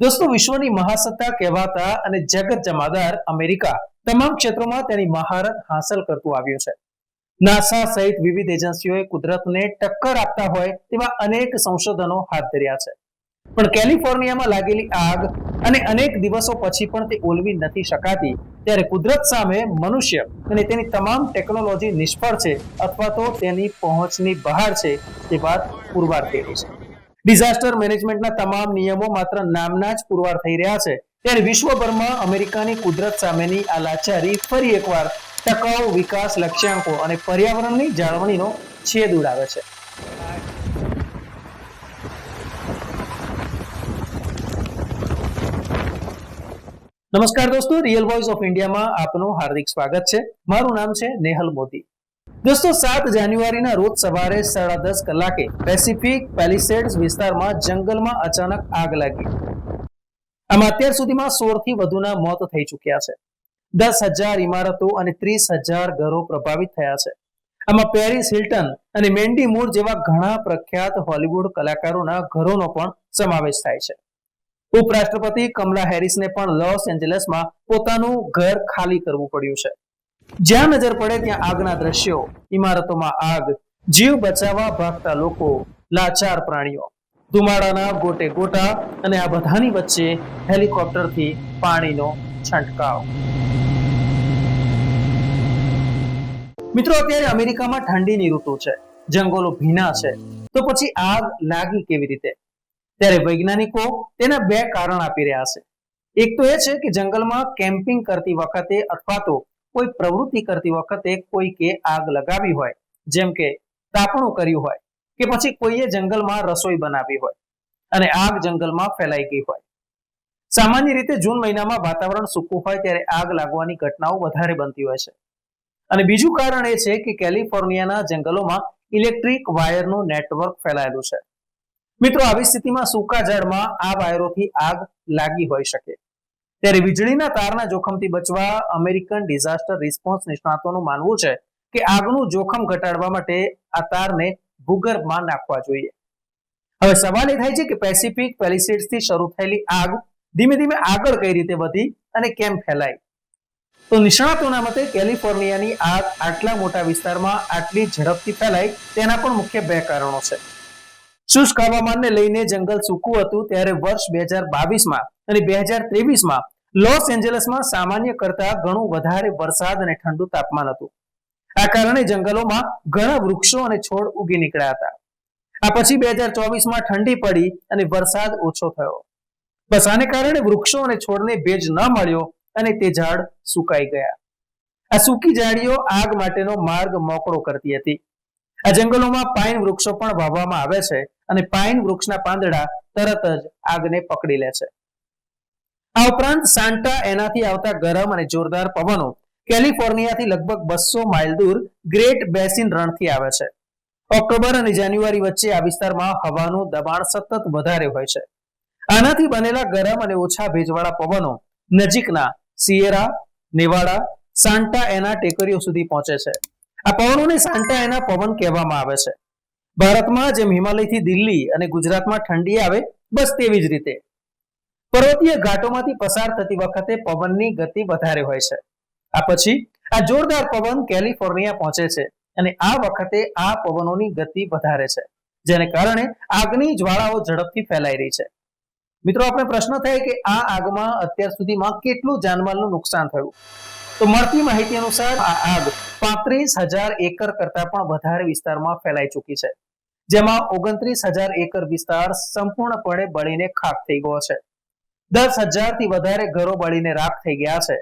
दोस्तों विश्वની મહાસત્તા કહેવાતા અને જગત જમાદાર અમેરિકા તમામ ક્ષેત્રોમાં તેની મહારત હાંસલ કરતું આવ્યું છે. નાસા સહિત વિવિધ એજન્સીઓએ કુદરતને ટક્કર આપતા હોય તેવા અનેક સંશોધનો હાથ ધર્યા છે. પણ કેલિફોર્નિયામાં લાગેલી આગ અને અનેક દિવસો પછી પણ તે ઓલવી નથી શકાતી ત્યારે કુદરત સામે મનુષ્ય અને તેની તમામ ટેકનોલોજી નિષ્ફળ છે અથવા તો તેની પહોંચની બહાર છે તે વાત પુરવાર થઈ રહી છે. ડિઝાસ્ટર મેનેજમેન્ટના તમામ નિયમો માત્ર નામના જ પુરવાર થઈ રહ્યા છે ત્યારે વિશ્વભરમાં અમેરિકાની કુદરત સામેની આ લાચારી ફરી એકવાર ટકાઉ વિકાસ લક્ષ્યાંકો અને પર્યાવરણની જાળવણીનો છેદ ઉડાવે છે. નમસ્કાર દોસ્તો, રિયલ વોઇસ ઓફ ઇન્ડિયામાં આપનું હાર્દિક સ્વાગત છે. મારું નામ છે નેહલ મોદી. દોસ્તો 7 જાન્યુઆરીના રોજ સવારે 10:30 કલાકે પેસિફિક પેલિસેડ્સ વિસ્તારમાં જંગલમાં અચાનક આગ લાગી. આમાં અત્યાર સુધીમાં 16 થી વધુના મોત થઈ ચૂક્યા છે. 10,000 ઇમારતો અને 30,000 ઘરો પ્રભાવિત થયા છે. આમાં પેરિસ હિલ્ટન અને મેન્ડી મૂર જેવા ઘણા પ્રખ્યાત હોલિવૂડ કલાકારોના ઘરોનો પણ સમાવેશ થાય છે. ઉપરાષ્ટ્રપતિ કમલા હેરિસને પણ લોસ એન્જલસમાં પોતાનું ઘર ખાલી કરવું પડ્યું છે. જ્યાં નજર પડે ત્યાં આગના દ્રશ્યો, ઇમારતોમાં આગ, જીવ બચાવવા ભાગતા લોકો, લાચાર પ્રાણીઓ, ધુમાડાના ગોટે ગોટા અને આ બધાની વચ્ચે હેલિકોપ્ટરથી પાણીનો છંટકાવ. મિત્રો, અત્યારે અમેરિકામાં ઠંડીની ઋતુ છે, જંગલો ભીના છે, તો પછી આગ લાગી કેવી રીતે? ત્યારે વૈજ્ઞાનિકો તેના 2 કારણ આપી રહ્યા છે. એક તો એ છે કે જંગલમાં કેમ્પિંગ કરતી વખતે અથવા તો કોઈ પ્રવૃત્તિ કરતી વખતે કોઈકે આગ લગાવી હોય, જેમ કે તાપણું કર્યું હોય કે પછી કોઈએ જંગલમાં રસોઈ બનાવી હોય અને આગ જંગલમાં ફેલાઈ ગઈ હોય. સામાન્ય રીતે જૂન મહિનામાં વાતાવરણ સૂકું હોય ત્યારે આગ લાગવાની ઘટનાઓ વધારે બનતી હોય છે. અને બીજું કારણ એ છે કે કેલિફોર્નિયાના જંગલોમાં ઇલેક્ટ્રિક વાયરનું નેટવર્ક ફેલાયેલું છે. મિત્રો, આવી સ્થિતિમાં સૂકા ઝાડમાં આ વાયરોથી આગ લાગી હોઈ શકે. ત્યારે વીજળીના તારના જોખમથી બચવા અમેરિકન ડિઝાસ્ટર રિસ્પોન્સ નિષ્ણાતોનું માનવું છે કે આગનું જોખમ ઘટાડવા માટે આ તારને ભૂગર્ભમાં નાખવા જોઈએ. હવે સવાલ એ થાય છે કે પેસિફિક પેલિસેડ્સથી શરૂ થયેલી આગ ધીમે ધીમે આગળ કઈ રીતે વધી અને કેમ ફેલાઈ? તો નિષ્ણાતોના મતે કેલિફોર્નિયાની આગ આટલા મોટા વિસ્તારમાં આટલી ઝડપથી ફેલાઈ તેના પણ મુખ્ય 2 કારણો છે. શુષ્ક હવામાનને લઈને જંગલ સૂકું હતું ત્યારે વર્ષ 2022માં અને 2023માં લોસ એન્જલસમાં સામાન્ય કરતા ઘણું વધારે વરસાદ અને ઠંડુ તાપમાન હતું. આ કારણે જંગલોમાં ઘણા વૃક્ષો અને છોડ ઉગી નીકળ્યા હતા. આ પછી 2024માં ઠંડી પડી અને વરસાદ ઓછો થયો. બસ આને કારણે વૃક્ષો અને છોડને ભેજ ન મળ્યો અને તે ઝાડ સુકાઈ ગયા. આ સૂકી ઝાડીઓ આગ માટેનો માર્ગ મોકળો કરતી હતી. આ જંગલોમાં પાઇન વૃક્ષો પણ વાવવામાં આવે છે અને પાઇન વૃક્ષના પાંદડા તરત જ આગને પકડી લે છે. આ ઉપરાંત સાન્ટા એનાથી આવતા ગરમ અને જોરદાર પવનો કેલિફોર્નિયાથી લગભગ 200 માઇલ દૂર ગ્રેટ બેસિન રણથી આવે છે. ઓક્ટોબર અને જાન્યુઆરી વચ્ચે આ વિસ્તારમાં હવાનું દબાણ સતત વધારે હોય છે. આનાથી બનેલા ગરમ અને ઓછા ભેજવાળા પવનો નજીકના સિયેરા નેવાડા સાન્ટા એના ટેકરીઓ સુધી પહોંચે છે. આ પવનોને સાન્ટા એના પવન કહેવામાં આવે છે. ભારતમાં જેમ હિમાલયથી દિલ્હી અને ગુજરાતમાં ઠંડી આવે, બસ તેવી જ રીતે પર્વતીય ઘાટોમાંથી પસાર થતી વખતે પવનની ગતિ વધારે હોય છે. આ પછી આ જોરદાર પવન કેલિફોર્નિયા પહોંચે છે અને આ વખતે આ પવનોની ગતિ વધારે છે, જેને કારણે આગની જ્વાળાઓ ઝડપથી ફેલાઈ રહી છે. મિત્રો, આપણે પ્રશ્ન થાય કે આ આગમાં અત્યાર સુધીમાં કેટલું જાનમાલનું નુકસાન થયું? તો મળતી માહિતી અનુસાર આ આગ 35,000 એકર કરતા પણ વધારે વિસ્તારમાં ફેલાઈ ચૂકી છે, જેમાં 29,000 એકર વિસ્તાર સંપૂર્ણપણે બળીને ખાક થઈ ગયો છે. 10,000 થી વધારે ઘરો બળીને રાખ થઈ ગયા છે.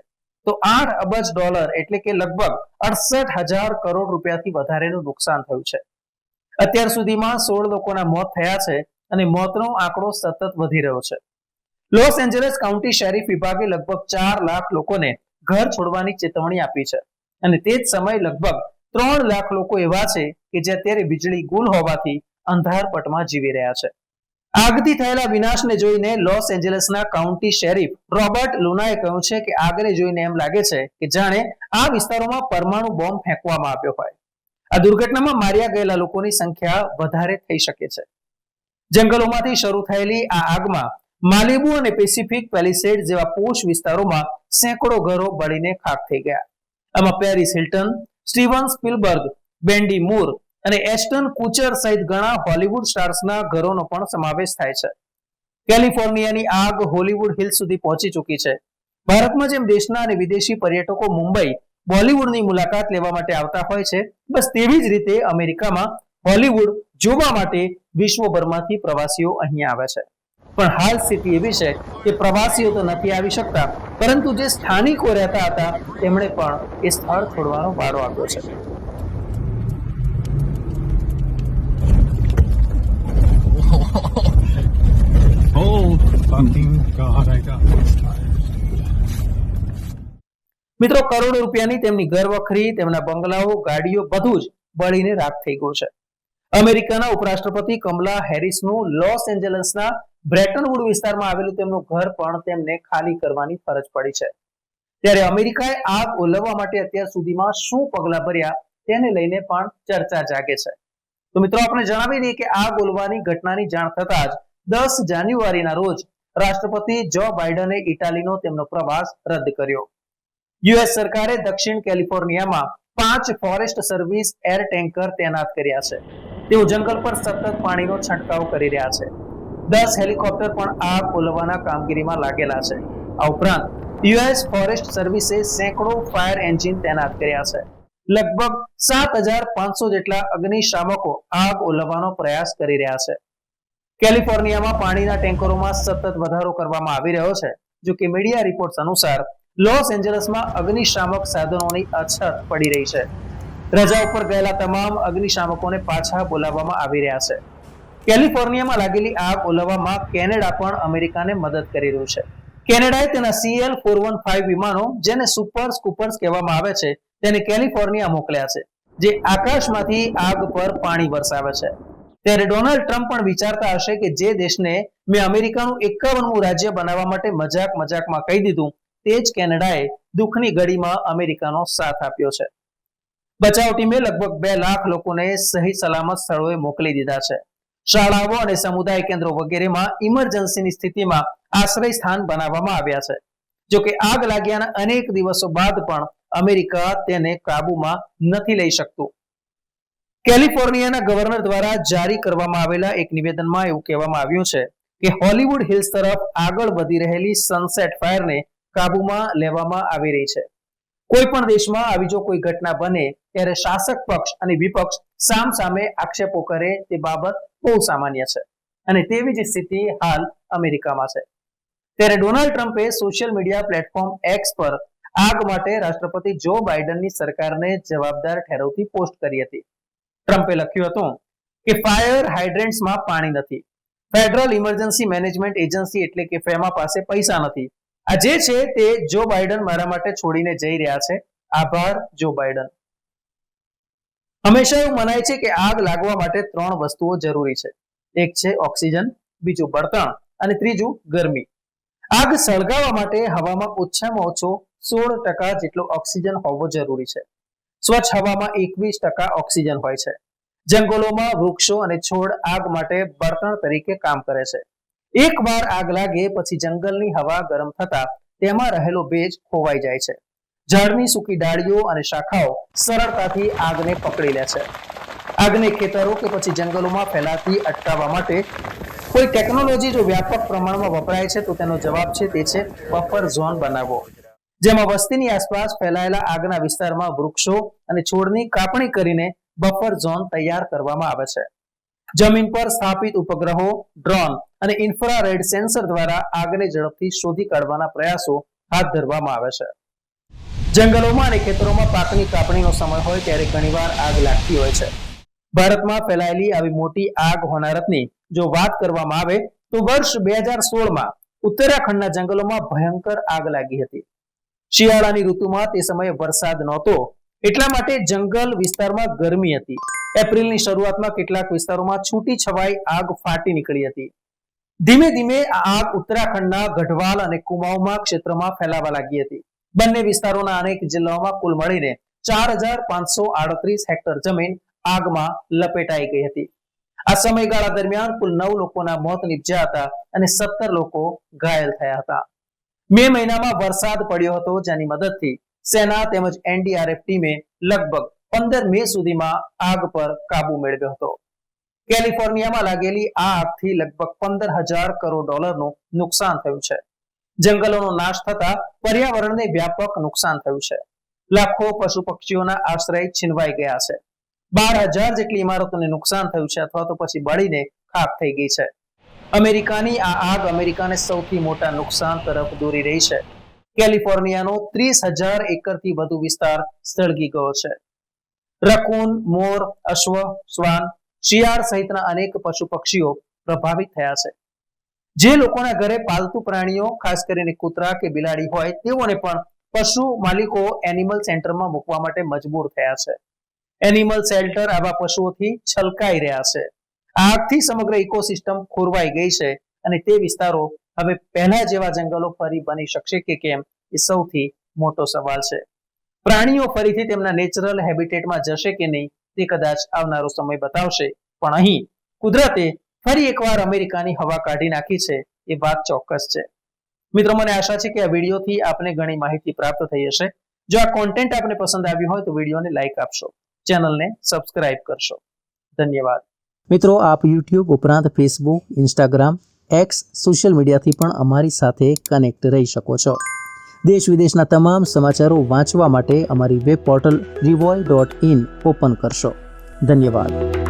તો $8 અબજ એટલે કે લગભગ 68,000 કરોડ રૂપિયાથી વધારેનું નુકસાન થયું છે. અત્યાર સુધીમાં 16 લોકોના મોત થયા છે અને મોતનો આંકડો સતત વધી રહ્યો છે. લોસ એન્જલસ કાઉન્ટી શેરીફ વિભાગે લગભગ 4 લાખ લોકોને ઘર છોડવાની ચેતવણી આપી છે અને તે જ સમયે લગભગ 3 લાખ લોકો એવા છે કે જે અત્યારે વીજળી ગુલ હોવાથી અંધારપટમાં જીવી રહ્યા છે. આગથી થયેલા વિનાશને જોઈને લોસ એન્જલસના કાઉન્ટી શેરીફ રોબર્ટ લુનાએ કહ્યું છે કે આગને જોઈને એમ લાગે છે કે જાણે આ વિસ્તારોમાં પરમાણુ બોમ્બ ફેંકવામાં આવ્યો હોય. આ દુર્ઘટનામાં માર્યા ગયેલા લોકોની સંખ્યા વધારે થઈ શકે છે. જંગલોમાંથી શરૂ થયેલી આ આગમાં માલિબુ અને પેસિફિક પેલિસેડ જેવા પોશ વિસ્તારોમાં સેંકડો ઘરો બળીને ખાક થઈ ગયા. આમાં પેરિસ હિલ્ટન, સ્ટીવન સ્પિલબર્ગ, બેન્ડી મૂર અને એસ્ટન કુચર સહિત ઘણા હોલિવૂડ સ્ટાર્સના ઘરોનો પણ સમાવેશ થાય છે. કેલિફોર્નિયાની આગ હોલિવૂડ હિલ્સ સુધી પહોંચી ચૂકી છે. ભારતમાં જેમ દેશના અને વિદેશી પર્યટકો મુંબઈ બોલિવૂડની મુલાકાત લેવા માટે આવતા હોય છે, બસ તેવી જ રીતે અમેરિકામાં હોલિવૂડ જોવા માટે વિશ્વભરમાંથી પ્રવાસીઓ અહીંયા આવે છે. પણ હાલ સ્થિતિ એવી છે કે પ્રવાસીઓ તો નથી આવી શકતા, પરંતુ જે સ્થાનિકો રહેતા હતા તેમણે પણ એ સ્થળ છોડવાનો વારો આવ્યો છે. મિત્રો, કરોડો રૂપિયાની તેમની ઘરવખરી, તેમના બંગલાઓ, ગાડીઓ બધું જ બળીને રાખ થઈ ગયું છે. અમેરિકાના ઉપરાષ્ટ્રપતિ કમલા હેરિસનું લોસ એન્જલસના બ્રેટનવુડ વિસ્તારમાં આવેલું તેમનું ઘર પણ તેમને ખાલી કરવાની ફરજ પડી છે. ત્યારે અમેરિકાએ આગ ઓલવવા માટે અત્યાર સુધીમાં શું પગલાં ભર્યા તેને લઈને પણ ચર્ચા જાગે છે. તો મિત્રો, આપણે જણાવી દઈએ કે આગ ઓલવવાની ઘટનાની જાણ થતાં જ 10 જાન્યુઆરીના રોજ રાષ્ટ્રપતિ જો બાઇડને ઇટાલીનો તેમનો પ્રવાસ રદ કર્યો. યુએસ સરકારે દક્ષિણ કેલિફોર્નિયામાં 5 ફોરેસ્ટ સર્વિસ એર ટેન્કર તૈનાત કર્યા છે. તેઓ જંગલ પર સતત પાણીનો છંટકાવ કરી રહ્યા છે. 10 હેલિકોપ્ટર પણ આગ ઓલવવાના કામગીરીમાં લાગેલા છે. આ ઉપરાંત યુએસ ફોરેસ્ટ સર્વિસે સેંકડો ફાયર એન્જિન તૈનાત કર્યા છે. લગભગ 7500 જેટલા અગ્નિશામકો આગ ઓલવવાનો પ્રયાસ કરી રહ્યા છે. કેલિફોર્નિયામાં પાણીના ટેન્કરોમાં સતત વધારો કરવામાં આવી રહ્યો છે. જો કે મીડિયા રિપોર્ટ્સ અનુસાર લોસ એન્જલસમાં અગ્નિશામક સાધનોની અછત પડી રહી છે. રજા ઉપર ગયેલા તમામ અગ્નિશામકોને પાછા બોલાવવામાં આવી રહ્યા છે. કેલિફોર્નિયામાં લાગેલી આગ ઓલવવામાં કેનેડા પણ અમેરિકાને મદદ કરી રહ્યું છે. કેનેડાએ તેના CL-415 વિમાનો, જેને સુપર સ્કૂપર્સ કહેવામાં આવે છે, તેને કેલિફોર્નિયા મોકલ્યા છે, જે આકાશમાંથી આગ પર પાણી વરસાવે છે. ત્યારે ડોનાલ્ડ ટ્રમ્પ પણ વિચારતા હશે કે જે દેશને મેં અમેરિકાનું 51મું રાજ્ય બનાવવા માટે મજાકમાં કહી દીધું, તે જ કેનેડાએ દુઃખની ઘડીમાં અમેરિકાનો સાથ આપ્યો છે. બચાવ ટીમે લગભગ 2 લાખ લોકોને સહી સલામત સ્થળોએ મોકલી દીધા છે. શાળાઓ અને સમુદાય કેન્દ્રો વગેરેમાં ઇમરજન્સીની સ્થિતિમાં આશ્રય સ્થાન બનાવવામાં આવ્યા છે. જો કે આગ લાગ્યાના અનેક દિવસો બાદ પણ અમેરિકા તેને કાબૂમાં નથી લઈ શકતું. કેલિફોર્નિયાના ગવર્નર દ્વારા જારી કરવામાં આવેલા એક નિવેદનમાં એવું કહેવામાં આવ્યું છે કે હોલિવૂડ હિલ્સ તરફ આગળ વધી રહેલી સનસેટ ફાયરને કાબૂમાં લેવામાં આવી રહી છે. કોઈ પણ દેશમાં આવી જો કોઈ ઘટના બને ત્યારે શાસક પક્ષ અને વિપક્ષ સામસામે આક્ષેપો કરે તે બાબત બહુ સામાન્ય છે, અને તેવી જ સ્થિતિ હાલ અમેરિકામાં છે. ત્યારે ડોનાલ્ડ ટ્રમ્પે સોશિયલ મીડિયા પ્લેટફોર્મ એક્સ પર આગ માટે રાષ્ટ્રપતિ જો બાઇડનની સરકારને જવાબદાર ઠેરવતી પોસ્ટ કરી હતી. ટ્રમ્પે લખ્યું હતું કે ફાયર હાઇડ્રન્ટ્સમાં પાણી નથી. ફેડરલ ઇમરજન્સી મેનેજમેન્ટ એજન્સી એટલે કે ફેમા પાસે પૈસા નથી. આ જે છે તે જો બાઇડન મારા માટે છોડીને જઈ રહ્યા છે. આભાર જો બાઇડન. હંમેશા એવું મનાય છે કે આગ લાગવા માટે 3 વસ્તુઓ જરૂરી છે. એક છે ઓક્સિજન, બીજું બળતણ અને ત્રીજું ગરમી. આગ સળગાવવા માટે હવામાં ઓછામાં ઓછો 16% જેટલો ઓક્સિજન હોવો જરૂરી છે. સ્વચ્છ હવામાં 21% ઓક્સિજન હોય છે. જંગલોમાં વૃક્ષો અને છોડ આગ માટે બળતણ તરીકે કામ કરે છે. એકવાર આગ લાગે પછી જંગલની હવા ગરમ થતા તેમાં રહેલો ભેજ ખોવાઈ જાય છે. ઝાડની સૂકી ડાળીઓ અને શાખાઓ સરળતાથી આગને પકડી લે છે. આગને ખેતરો કે પછી જંગલોમાં ફેલાતી અટકાવવા માટે કોઈ ટેકનોલોજી જો વ્યાપક પ્રમાણમાં વપરાય છે તો તેનો જવાબ છે તે છે બફર ઝોન બનાવવો, જેમાં વસ્તીની આસપાસ ફેલાયેલા આગના વિસ્તારમાં વૃક્ષો અને છોડની કાપણી કરીને બફર ઝોન તૈયાર કરવામાં આવે છે. જમીન પર સ્થાપિત ઉપગ્રહો, ડ્રોન અને ઇન્ફ્રારેડ સેન્સર દ્વારા આગને ઝડપથી શોધી કાઢવાના પ્રયાસો હાથ ધરવામાં આવે છે. જંગલોમાં અને ખેતરોમાં પાકની કાપણીનો સમય હોય ત્યારે ઘણીવાર આગ લાગતી હોય છે. ભારતમાં ફેલાયેલી આવી મોટી આગ હોનારતની જો વાત કરવામાં આવે તો વર્ષ 2016માં ઉત્તરાખંડના જંગલોમાં ભયંકર આગ લાગી હતી. શિયાળાની ઋતુમાં તે સમયે વરસાદ નહોતો, એટલા માટે જંગલ વિસ્તારમાં ગરમી હતી. એપ્રિલની શરૂઆતમાં કેટલાક વિસ્તારોમાં છૂટી છવાઈ આગ ફાટી નીકળી હતી. ધીમે ધીમે આ આગ ઉત્તરાખંડના ગઢવાલ અને કુમાઉમાં ક્ષેત્રમાં ફેલાવા લાગી હતી. બંને વિસ્તારોના અનેક જિલ્લાઓમાં કુલ મળીને 4538 હેક્ટર જમીન આગમાં લપેટાઈ ગઈ હતી. આ સમયગાળા દરમિયાન કુલ 9 લોકોના મોત નીપજ્યા હતા અને 17 લોકો ઘાયલ થયા હતા. મે મહિનામાં વરસાદ પડ્યો હતો, જેની મદદથી સેના તેમજ એનડીઆરએફ ટીમે લગભગ 15 મે સુધીમાં આગ પર કાબુ મેળવ્યો હતો. કેલિફોર્નિયામાં લાગેલી આ આગથી લગભગ $15,000 કરોડ નું નુકસાન થયું છે. જંગલોનો નાશ થતા પર્યાવરણને વ્યાપક નુકસાન થયું છે. લાખો પશુ પક્ષીઓના આશ્રય છીનવાઈ ગયા છે. 12,000 જેટલી ઇમારતોને નુકસાન થયું છે અથવા તો પછી બળીને ખાક થઈ ગઈ છે. અમેરિકાની આ આગ અમેરિકાને સૌથી મોટા નુકસાન તરફ દોરી રહી છે. કેલિફોર્નિયાનો 30,000 એકરથી વધુ વિસ્તાર સળગી ગયો છે. રકૂન, મોર, અશ્વ, શ્વાન, શિયાળ સહિતના અનેક પશુ પક્ષીઓ પ્રભાવિત થયા છે. જે લોકોના ઘરે પાલતુ પ્રાણીઓ, ખાસ કરીને કૂતરા કે બિલાડી હોય, તેઓને પણ પશુ માલિકો એનિમલ સેન્ટરમાં મૂકવા માટે મજબૂર થયા છે. એનિમલ શેલ્ટર આવા પશુઓથી છલકાઈ રહ્યા છે. આગથી સમગ્ર ઇકોસિસ્ટમ ખોરવાઈ ગઈ છે અને તે વિસ્તારો હવે પહેલા જેવા જંગલો ફરી બની શકશે કે કેમ એ સૌથી મોટો સવાલ છે. પ્રાણીઓ ફરીથી તેમના નેચરલ હેબિટેટમાં જશે કે નહીં તે કદાચ આવનારો સમય બતાવશે, પણ અહીં કુદરતે ફરી એકવાર અમેરિકાની હવા કાઢી નાખી છે એ વાત ચોક્કસ છે. મિત્રો, મને આશા છે કે આ વિડીયોથી આપને ઘણી માહિતી પ્રાપ્ત થઈ હશે. જો આ કોન્ટેન્ટ આપને પસંદ આવ્યું હોય તો વિડીયોને લાઈક આપશો, ચેનલને સબસ્ક્રાઇબ કરશો. ધન્યવાદ. મિત્રો, આપ યુટ્યુબ ઉપરાંત ફેસબુક, ઇન્સ્ટાગ્રામ, એક્સ સોશિયલ મીડિયાથી પણ અમારી સાથે કનેક્ટ રહી શકો છો. દેશ વિદેશના તમામ સમાચારો વાંચવા માટે અમારી વેબ પોર્ટલ revolt.in ઓપન કરશો. ધન્યવાદ.